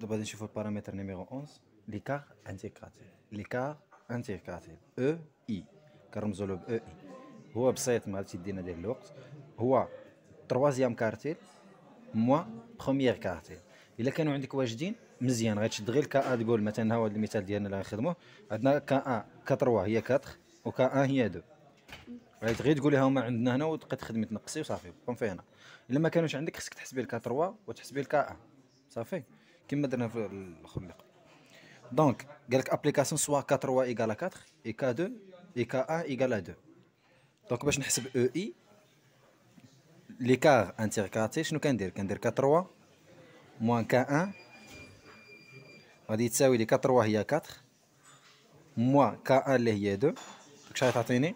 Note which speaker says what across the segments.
Speaker 1: دابا غادي نشوفو البارامتر نيميرو 11 ليكار انتيغراتيل. ليكار انتيغراتيل او اي كنرمزولو ب او اي. هو بسيط ما غاديش يدينا ديال الوقت. هو تروازيام كارتيل موا بروميير كارتيل. الا كانوا عندك واجدين مزيان غتشد غير كا ا تقول مثلا ها هو المثال ديالنا اللي غنخدموه. عندنا كا ا كا 3 هي 4 وكا 1 هي 2. غير تقوليها هما عندنا هنا وتبقى تخدمي تنقصي وصافي بقاو فينا. الا ما كانوش عندك خصك تحسبي الكا 3 وتحسبي الكا 1 صافي كما درنا في الاخر اللي قبل. دونك قالك ابليكاسيون سوا كا 3 ايكال 4 اي كا 2 اي كا 1 ايكال 2. دونك باش نحسب او اي ليكار انتيغراتي شنو كندير كا 3 موان كا 1 غادي تساوي لي كا 3 هي 4 موان كا 1 اللي هي 2. داكشي غتعطيني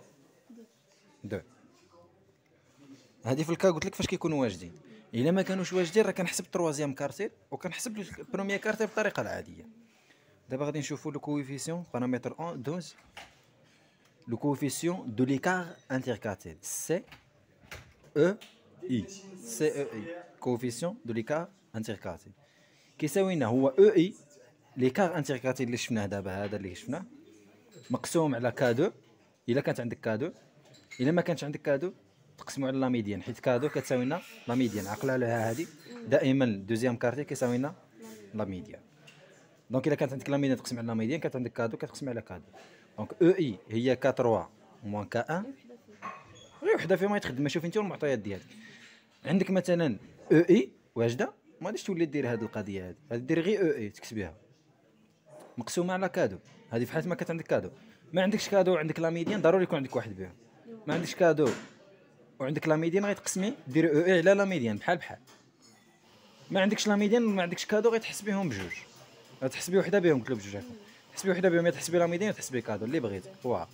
Speaker 1: 2. هذه في الكا قلت لك فاش كيكونوا واجدين. الا ما كانوش واجدين راه كنحسب التروازيام كارتيل وكنحسب البروميير كارتيل بالطريقه العاديه. دابا غادي نشوفوا لو كوفيسيون بارامتر 12 لو كوفيسيون دو ليكار انتيغراتيل سي او اي. سي او اي كوفيسيون دو ليكار انتيغراتيل كيساوي لنا هو او اي ليكار انتيغراتيل اللي شفناه دابا هذا اللي شفناه مقسوم على كادو. الا كانت عندك كادو. الا ما كانش عندك كادو تقسموا على لا ميديان حيت كادو كتساوي لنا لا ميديان. عقلوا عليها هذه دائما دوزيام كارتي كيساوي لنا لا ميديان. دونك الا كانت عندك لا ميديان تقسم على لا ميديان كانت عندك كادو كتقسم على كادو. دونك او اي هي كا 3 موان كا 1 غير وحده فيهم غيتخدم. شوف انت والمعطيات ديالك عندك مثلا او اي واجده ما غاديش تولي دير هذه القضيه هذه غادي دير غير او اي تكتبيها مقسومه على كادو. هذه في حالة ما كانت عندك كادو. ما عندكش كادو وعندك لا ميديان ضروري يكون عندك واحد بهم. ما عندكش كادو وعندك لا ميديان غيتقسمي دير او اي على لا ميديان بحال بحال. ما عندكش لا ميديان وما عندكش كادو غتحسبيهم بجوج. غتحسبي وحده بهم قلت له بجوج هكا. تحسبي وحده بهم تحسبي لا ميديان وتحسبي كادو اللي بغيتي واه.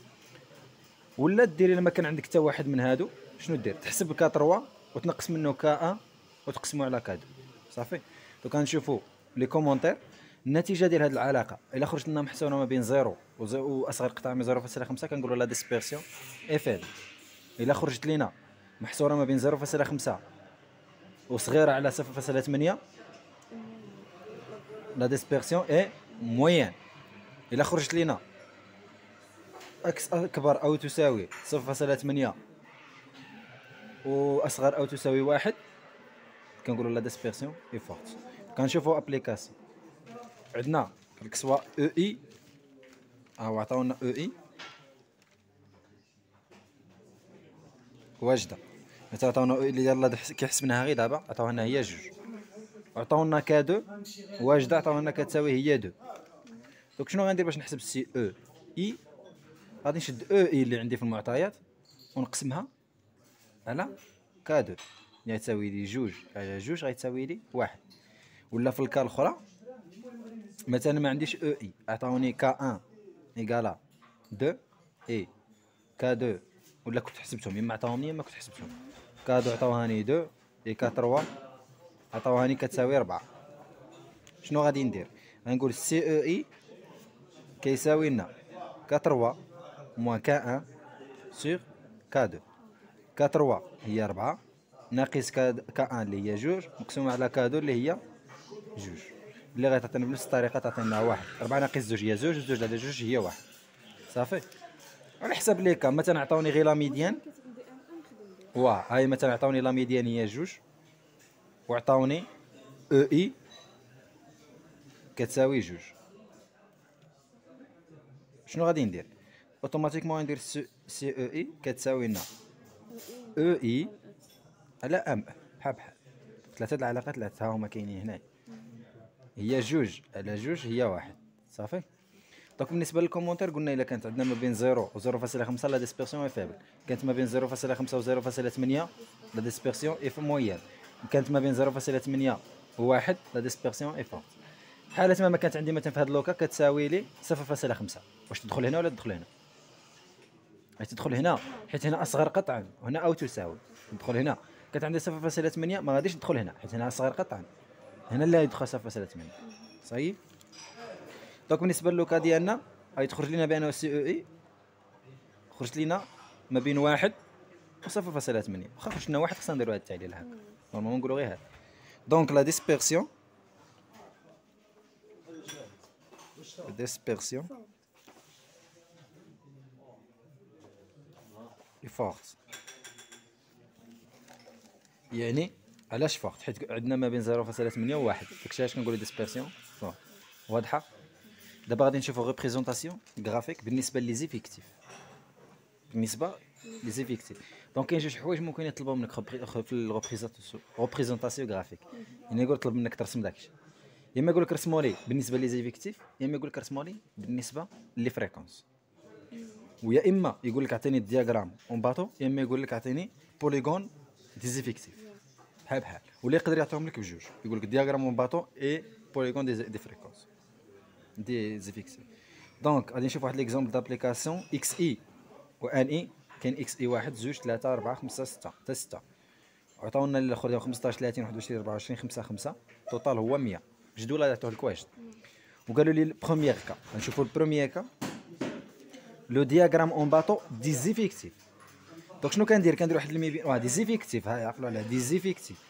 Speaker 1: ولا ديري لما كان عندك حتى واحد من هادو شنو دير تحسب كا 3 وتنقص منه كا 1 وتقسموا على كادو صافي. دوك غنشوفوا لي كومونتير النتيجه ديال هذه العلاقه. الا خرجت لنا محسوبه ما بين 0 واصغر قطعه من 0.5 كنقولوا لا ديسبيرسيون اي فيل. الا خرجت لينا محصوره ما بين 0.5 وصغيره على 0.8 لا ديسبيرسيون اي موين. الا خرجت لينا اكس اكبر او تساوي 0.8 واصغر او تساوي 1 كنقولوا لا ديسبيرسيون اي فورت. كنشوفوا ابليكاسيون عندنا سوا او اي هو عطاونا او اي واجده. متى عطاونا او اي اللي يلاه كيحسبناها غير دابا عطاونا هي جوج. عطاونا كادو واجده عطاونا كتساوي هي 2. دونك شنو غندير باش نحسب سي او اي؟ غادي نشد او اي اللي عندي في المعطيات ونقسمها على كادو اللي غتساوي لي جوج على جوج غيتساوي لي 1. ولا في الكا الاخرى مثلا ما عنديش او اي عطاوني كا 1 ايكالا 2 اي كا 2 ولا كنت حسبتهم اما عطاوهم اما كنت حسبتهم. كا 2 عطاوهاني 2 اي كا 3 عطاوهاني كتساوي 4. شنو غادي ندير؟ غنقول سي او اي كيساوي لنا كا 3 موان كا 1 سور كا 2. كا 3 هي 4 ناقص كا 1 اللي هي جوج مقسومه على كا 2 اللي هي جوج اللي غتعطينا بنفس الطريقه تعطينا 1. 4 ناقص زوج هي زوج زوج على جوج هي 1 صافي. على حساب ليك مثلا عطاوني غير لا ميديان واه هاي مثلا عطاوني لا ميديان هي جوج وعطاوني او اي كتساوي جوج. شنو غادي ندير؟ اوتوماتيكمون غندير سي او اي كتساوي لنا او اي على ام بحال بحال. ثلاثه العلاقات اللي ها هما كاينين هنا هي جوج على جوج هي 1 صافي. دونك بالنسبه للكومونتير قلنا الا كانت عندنا ما بين 0 و 0.5 لا ديسبيرسيون اي فيبل. كانت ما بين 0.5 و 0.8 لا ديسبيرسيون اي مويان. كانت ما بين 0.8 و 1 لا ديسبيرسيون اي فورت. حالة ما كانت عندي مثلا في هذا اللوكا كتساوي لي 0.5 واش تدخل هنا ولا تدخل هنا؟ تدخل هنا حيت هنا اصغر قطعا وهنا او تساوي. ندخل هنا كانت عندي 0.8 ما غاديش ندخل هنا حيت هنا اصغر قطعا هنا اللي يدخل 0.8 صايب. دونك بالنسبه للوكا ديالنا غيتخرج لنا بانه سي او اي خرجت لنا ما بين 1 و 0.8. واخا خرج لنا 1 خصنا نديرو هذا التعليل هكا نورمالمون نقولو غير هذا. دونك لا ديسبيرسيون ديسبيرسيون فورت. يعني علاش فورت؟ حيت عندنا ما بين 0.8 و 1، داكشي علاش كنقولوا ديسبيرسيون فورت. واضحه؟ دابا غادي نشوفوا ريبريزونطاسيون غرافيك بالنسبه لي زيفيكتيف. بالنسبه لي زيفيكتيف دونك كاين جوج حوايج ممكن يطلبوا منك في الريبريزونطاسيون غرافيك. يعني يقول طلب منك ترسم داكشي، يا اما يقول لك رسموا لي بالنسبه لي زيفيكتيف، يا اما يقول لك رسموا لي بالنسبه لي فريكونس، ويا اما يقول لك اعطيني الدياغرام اون باطو، يا اما يقول لك اعطيني بوليغون دي زيفيكتيف. بحال ولا يقدر يعطيهم لك بجوج، يقول لك دياغرام اون باطو اي بوليغون دي فريكونس دي زيفيكتيف. دونك غادي نشوف واحد ليكزومبل دابليكاسيون اكس اي و ان اي. كاين اكس اي 1 2 3 4 5 6 حتى 6، عطاونا الاخر ديال 15 30 21 24 5 5 توتال هو 100. جدول عطوه لك واجد. وقالوا لي البروميير كا، غنشوفوا البروميير كا لو دياغرام اون باطو دي زيفيكتيف. دونك شنو كندير؟ كندير واحد الميبي دي زيفيكتيف. ها عقلوا على دي زيفيكتيف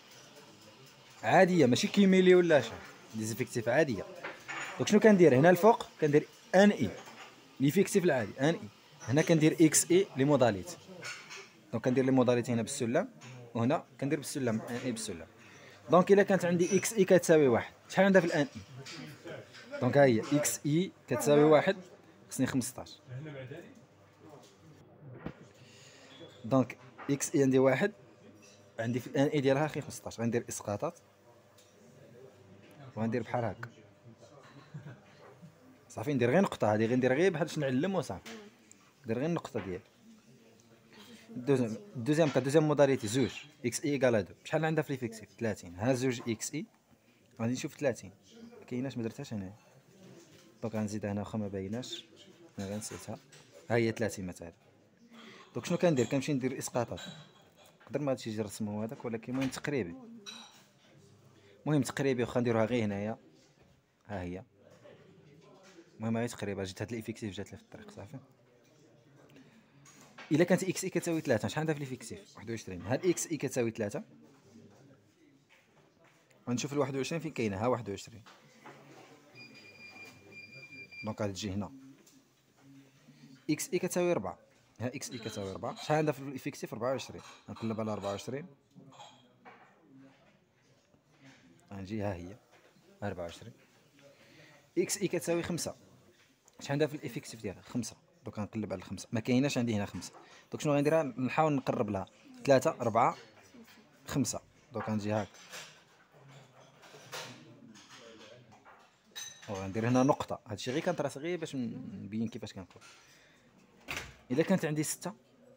Speaker 1: عاديه ماشي كيميلي ولا شي، دي زيفيكتيف عاديه. دونك شنو كندير هنا الفوق؟ كندير ان اي ليفيكتيف العادي ان اي. هنا كندير اكس اي لي موداليتي. دونك كندير لي موداليتي هنا بالسلم، وهنا كندير بالسلم ان اي بالسلم. دونك الا كانت عندي اكس اي كتساوي 1، شحال عندها في الان اي؟ دونك ها هي اكس اي كتساوي 1 خصني 15. دونك اكس اي عندي 1 عندي في الان اي ديالها خي 15. غندير اسقاطات وغندير بحال هكا صافي. ندير غير نقطه، هذه غندير غير بحال باش نعلم وصافي. ندير غير النقطه ديالي. دوزيام موداليتي زوج اكس اي ايكال 2. شحال عندها في ليفيكتيف؟ 30. ها زوج اكس اي غادي نشوف 30 كايناش، ما درتهاش هنايا. دونك غنزيدها هنا واخا ما بايناش، انا غير نسيتها. ها هي 30 مثلا. دونك شنو كندير؟ كنمشي ندير اسقاطات. نقدر ما هادشي يجي نرسمو هذاك، ولكن المهم تقريبي. المهم تقريبي واخا نديروها غير هنايا. ها هي المهم غير تقريبا جات هاد الافيكتيف جات لي في الطريق صافي. الا كانت اكس اي كتساوي 3 شحال عندها في ليفيكتيف؟ 21. هاد اكس اي كتساوي 3 غنشوف ال 21 فين كاينه. ها 21. دونك غادي تجي هنا اكس اي كتساوي 4. ها اكس اي كتساوي 4 شحال عندها في الافيكتيف؟ 24. غنقلب على 24 غنجي ها هي 24. اكس اي كتساوي 5 شحال عندها في الافيكتيف ديالها؟ 5. دونك غنقلب على 5 ما كايناش عندي هنا 5. دونك شنو غنديرها؟ نحاول نقرب لها 3 4 5. دونك غنجي هاك وغندير هنا نقطه. هادشي غير كنطراس غير باش نبين كيفاش كنقول. الا كانت عندي 6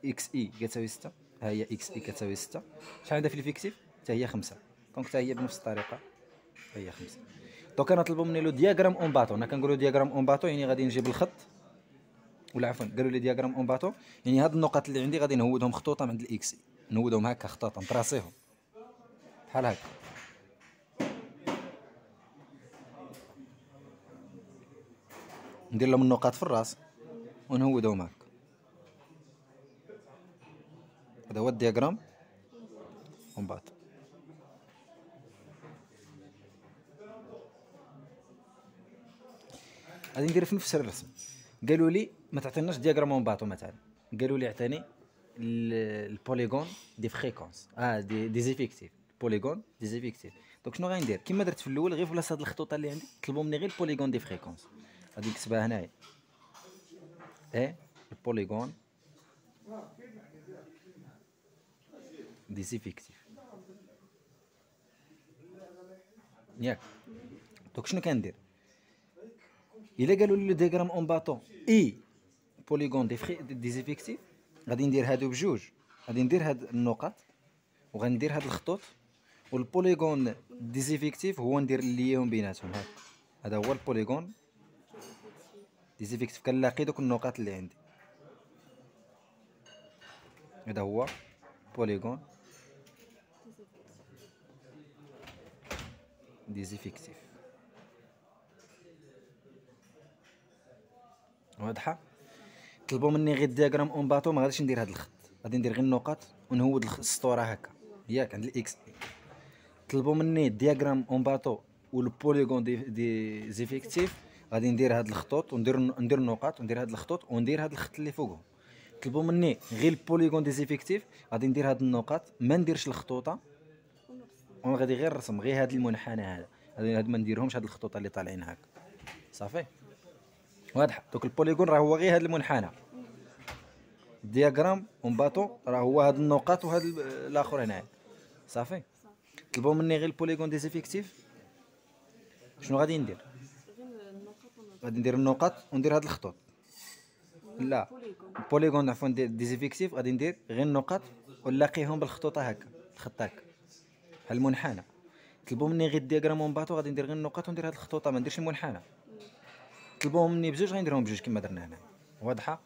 Speaker 1: اكس اي كتساوي 6، ها هي اكس اي كتساوي 6 شحال عندها في الافيكتيف؟ حتى هي 5. دونك حتى هي بنفس الطريقه هي 5. دونك انا طلبوا مني لو دياغرام اون باطو. انا كنقولوا دياغرام اون باطو يعني غادي نجيب الخط، ولا عفوا قالوا لي دياغرام اون باطو يعني هاد النقط اللي عندي غادي نهودهم خطوطه عند الاكس اي، نهودهم هكا خطوطه نطراسيهم بحال هكا. ندير لهم النقاط في الراس ونهودهم هكا. هذا هو الدياغرام اون باطو. غادي ندير في نفس الرسم. قالوا لي ما تعطيناش دياغرام اون باطو مثلا، قالوا لي عطيني البوليغون دي فريكونس دي زيفيكتيف. البوليغون دي زيفيكتيف. دونك شنو غندير؟ كما درت في الاول غير في بلاصه هاد الخطوطه اللي عندي طلبوا مني غير البوليغون دي فريكونس. غادي نكتبها هنايا البوليغون دي زيفيكتيف ياك. دونك شنو كندير؟ الا قالوا لي دياغرام اون باطو اي بوليغون دي زيفيكتيف غادي ندير هادو بجوج. غادي ندير هاد النقط وغندير هاد الخطوط، والبوليغون دي زيفيكتيف هو ندير ليهم بيناتهم. هذا هو البوليغون دي زيفيكتيف. كنلاقي دوك النقاط اللي عندي. هذا هو بوليغون دي زيفيكتيف. واضحه؟ طلبوا مني غير الدياغرام اون باطو، ما غاديش ندير هاد الخط، غادي ندير غير النقط ونهود السطوره هكا ياك عند الاكس. طلبوا مني الدياغرام اون باطو والبوليغون دي زيفيكتيف، غادي ندير هاد الخطوط وندير النقاط وندير هاد الخطوط وندير هاد الخط اللي فوقهم. طلبوا مني غير البوليغون ديزيفيكتيف، غادي ندير هاد النقاط ما نديرش الخطوطه، وغادي غير نرسم غير هاد المنحنى هذا، هاد ما نديرهمش هاد الخطوط اللي طالعين هكا صافي. واضحه. دوك البوليغون راه هو غير هاد المنحنى، الدياغرام ومن باطو راه هو هاد النقاط وهاد الاخر هنايا صافي. طلبوا مني غير البوليغون ديزيفيكتيف، شنو غادي ندير؟ غادي ندير النقاط وندير هاد الخطوط. لا البوليغون عفوا ديزيفيكتيف غادي ندير غير النقاط ونلاقيهم بالخطوطه هكا، الخط هكا بحال المنحنى. طلبوا مني غير الدياغرام ومن باطو غادي ندير غير النقاط وندير هاد الخطوطه ما نديرش المنحنى. طلبوهم مني بجوج غنديرهم بجوج كما درنا هنا. واضحه.